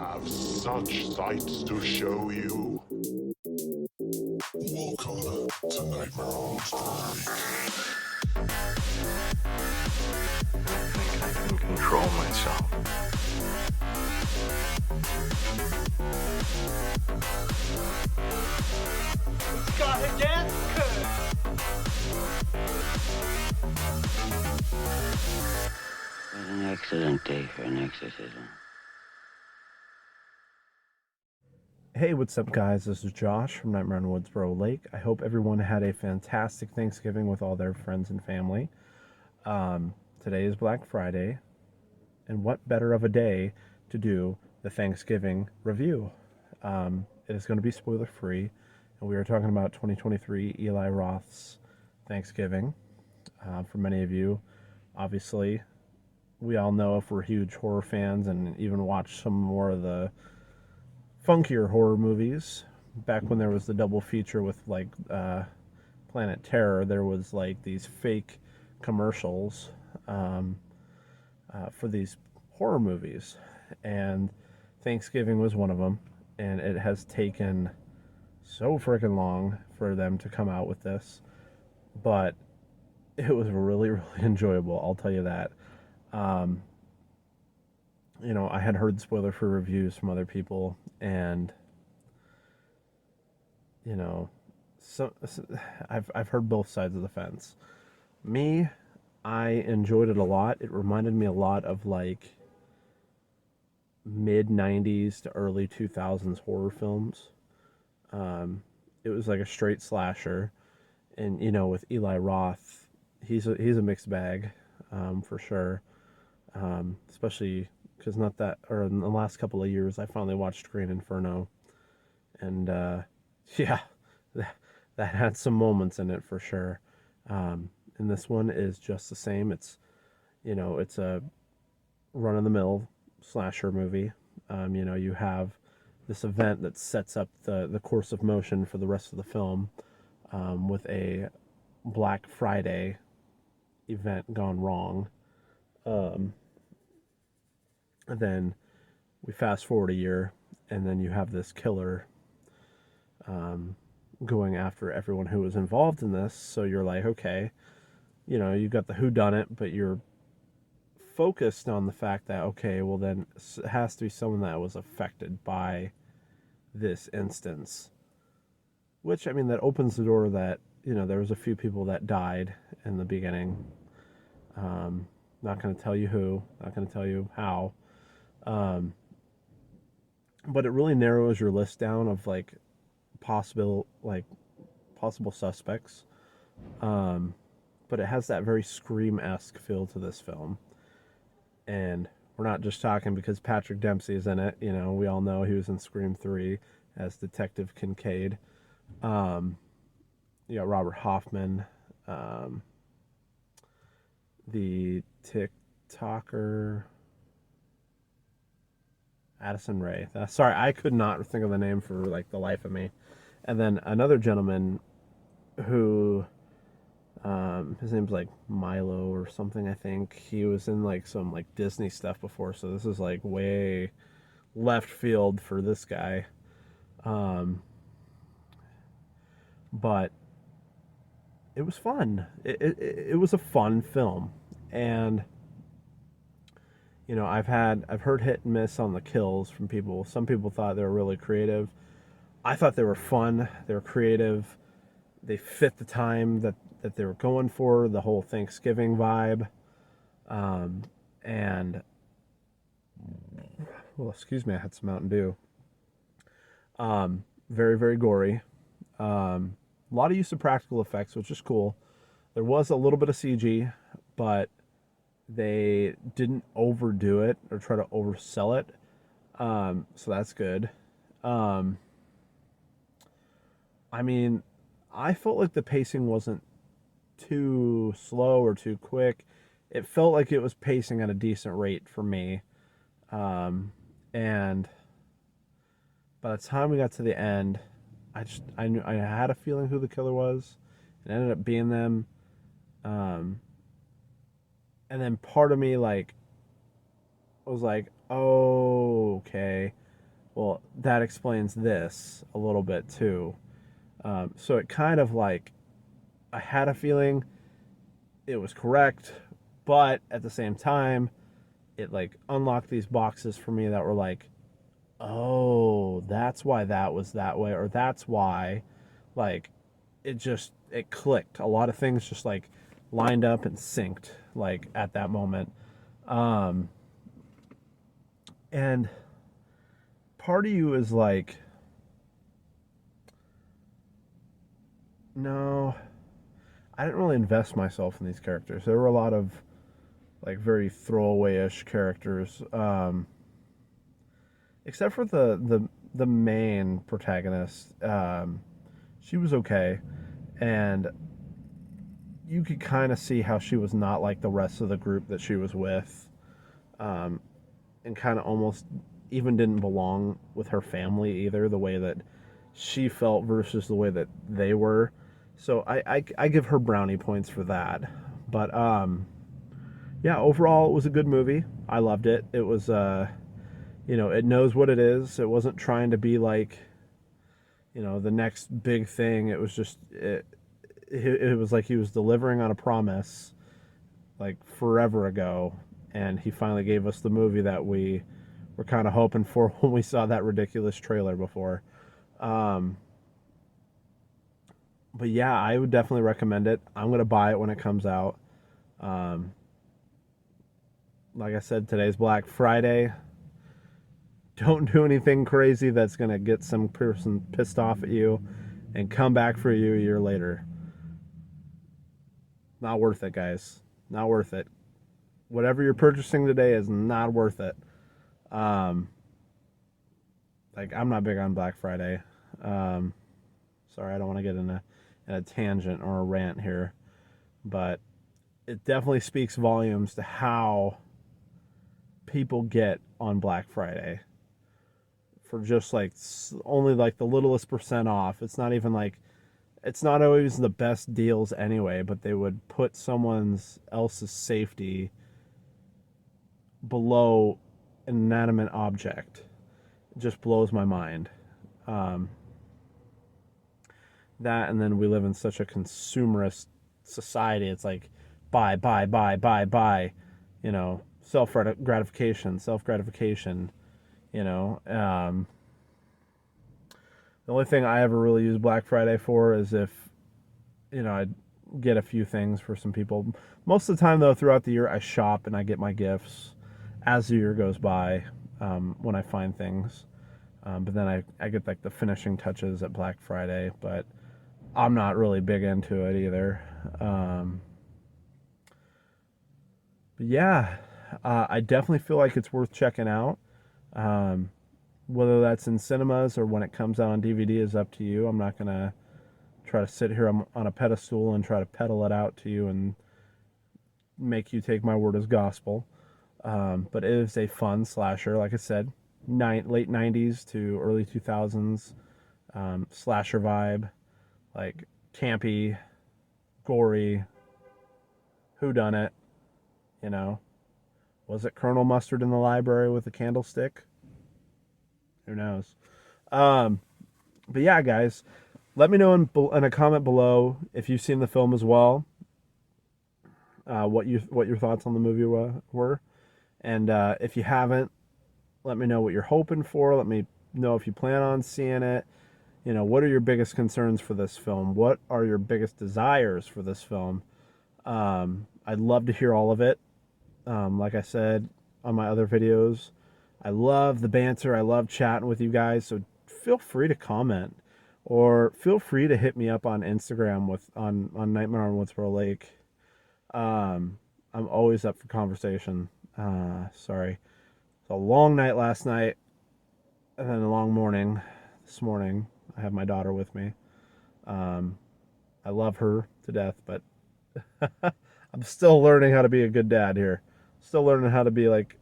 have such sights to show you. Welcome to Nightmare on Elm Street. I can control myself. It's got a death curse. What an excellent day for an exorcism. Hey, what's up, guys? This is Josh from Nightmare on Woodsboro Lake. I hope everyone had a fantastic Thanksgiving with all their friends and family. Today is Black Friday, and what better of a day to do the Thanksgiving review? It is going to be spoiler-free, and we are talking about 2023 Eli Roth's Thanksgiving. For many of you, obviously, we all know if we're huge horror fans and even watch some more of the funkier horror movies. Back when there was the double feature with like Planet Terror, there was like these fake commercials for these horror movies, and Thanksgiving was one of them. And it has taken so freaking long for them to come out with this, but it was really, really enjoyable. I'll tell you that. I had heard spoiler-free reviews from other people, and so I've heard both sides of the fence. Me, I enjoyed it a lot. It reminded me a lot of like mid '90s to early 2000s horror films. It was like a straight slasher, and with Eli Roth, he's a mixed bag, for sure. Especially because in the last couple of years, I finally watched Green Inferno, and yeah, that had some moments in it for sure. And this one is just the same. It's a run-of-the-mill slasher movie. You have this event that sets up the course of motion for the rest of the film, with a Black Friday event gone wrong. And then we fast forward a year, and then you have this killer going after everyone who was involved in this. So you're like, okay, you've got the whodunit, but you're focused on the fact that, okay, well then it has to be someone that was affected by this instance. Which, I mean, that opens the door that, there was a few people that died in the beginning. Not going to tell you who, not going to tell you how. But it really narrows your list down of like possible suspects. But it has that very Scream-esque feel to this film. And we're not just talking because Patrick Dempsey is in it. We all know he was in Scream 3 as Detective Kincaid. You got Robert Hoffman, the TikToker Addison Rae. Sorry, I could not think of the name for like the life of me. And then another gentleman who, his name's like Milo or something, I think. He was in like some like Disney stuff before, so this is like way left field for this guy. But it was fun. It was a fun film, and I've heard hit and miss on the kills from people. Some people thought they were really creative. I thought they were fun. They were creative. They fit the time that they were going for, the whole Thanksgiving vibe. And, well, excuse me, I had some Mountain Dew. Very, very gory. A lot of use of practical effects, which is cool. There was a little bit of CG, but they didn't overdo it or try to oversell it. So that's good. I mean, I felt like the pacing wasn't too slow or too quick. It felt like it was pacing at a decent rate for me. And by the time we got to the end, I knew, I had a feeling who the killer was. It ended up being them. And then part of me like was like, oh, okay. that explains this a little bit too. So it kind of like, I had a feeling it was correct, but at the same time, it like unlocked these boxes for me that were like, oh, that's why that was that way, or that's why, like, it clicked. A lot of things just like lined up and synced like at that moment. Um, and part of you is like, no, I didn't really invest myself in these characters. There were a lot of like very throwaway-ish characters, except for the main protagonist. She was okay, and you could kind of see how she was not like the rest of the group that she was with, and kind of almost even didn't belong with her family either, the way that she felt versus the way that they were. So I give her brownie points for that. But yeah, overall it was a good movie. I loved it. It was it knows what it is. It wasn't trying to be like, the next big thing. It was just it was like he was delivering on a promise like forever ago, and he finally gave us the movie that we were kind of hoping for when we saw that ridiculous trailer before. Um, but yeah, I would definitely recommend it. I'm going to buy it when it comes out. Um, like I said, today's Black Friday. Don't do anything crazy that's going to get some person pissed off at you and come back for you a year later. Not worth it, guys. Not worth it. Whatever you're purchasing today is not worth it. Like, I'm not big on Black Friday. Sorry, I don't want to get in a tangent or a rant here, but it definitely speaks volumes to how people get on Black Friday for just like only like the littlest percent off. It's not even like, it's not always the best deals anyway, but they would put someone's else's safety below an inanimate object. It just blows my mind. Um, that, and then we live in such a consumerist society. It's like buy, buy, buy, buy, buy. Self gratification, self gratification. The only thing I ever really use Black Friday for is if I'd get a few things for some people. Most of the time, though, throughout the year, I shop and I get my gifts as the year goes by, when I find things. But then I get like the finishing touches at Black Friday, but I'm not really big into it either. But yeah, I definitely feel like it's worth checking out. Whether that's in cinemas or when it comes out on DVD is up to you. I'm not going to try to sit here on a pedestal and try to peddle it out to you and make you take my word as gospel. But it is a fun slasher, like I said, late 90s to early 2000s, slasher vibe, like campy, gory, whodunit, Was it Colonel Mustard in the library with a candlestick? Who knows? But yeah, guys, let me know in a comment below if you've seen the film as well. What your thoughts on the movie were, and if you haven't, let me know what you're hoping for. Let me know if you plan on seeing it. What are your biggest concerns for this film? What are your biggest desires for this film? I'd love to hear all of it. Like I said on my other videos, I love the banter. I love chatting with you guys. So feel free to comment, or feel free to hit me up on Instagram on Nightmare on Woodsboro Lake. I'm always up for conversation. Sorry. It's a long night last night, and then a long morning this morning. I have my daughter with me. I love her to death, but I'm still learning how to be a good dad here. Still learning how to be like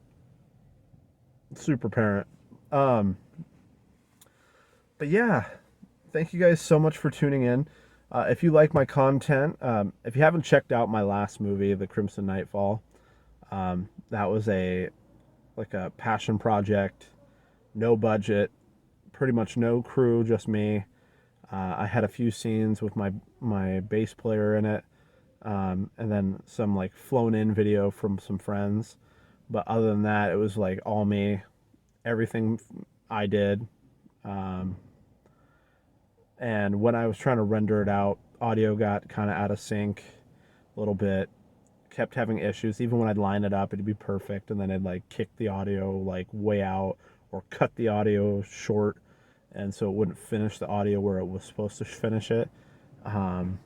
super parent. But yeah, thank you guys so much for tuning in. If you like my content, if you haven't checked out my last movie, The Crimson Nightfall, that was a passion project, no budget pretty much no crew, just me. I had a few scenes with my bass player in it, and then some like flown in video from some friends. But other than that, it was like all me. Everything I did. And when I was trying to render it out, audio got kind of out of sync a little bit. Kept having issues. Even when I'd line it up, it'd be perfect, and then it'd like kick the audio like way out or cut the audio short, and so it wouldn't finish the audio where it was supposed to finish it, and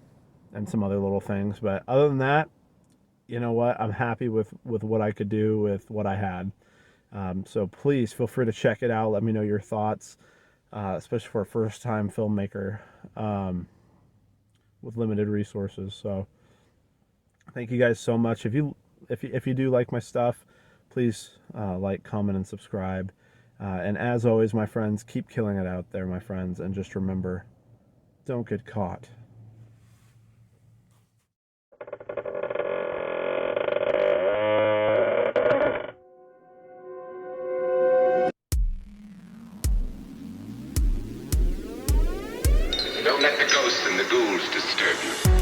some other little things. But other than that, you know what? I'm happy with what I could do with what I had. So please feel free to check it out. Let me know your thoughts, especially for a first-time filmmaker with limited resources. So thank you guys so much. If you do like my stuff, please like, comment, and subscribe. And as always, my friends, keep killing it out there, my friends, and just remember, don't get caught. Don't let the ghosts and the ghouls disturb you.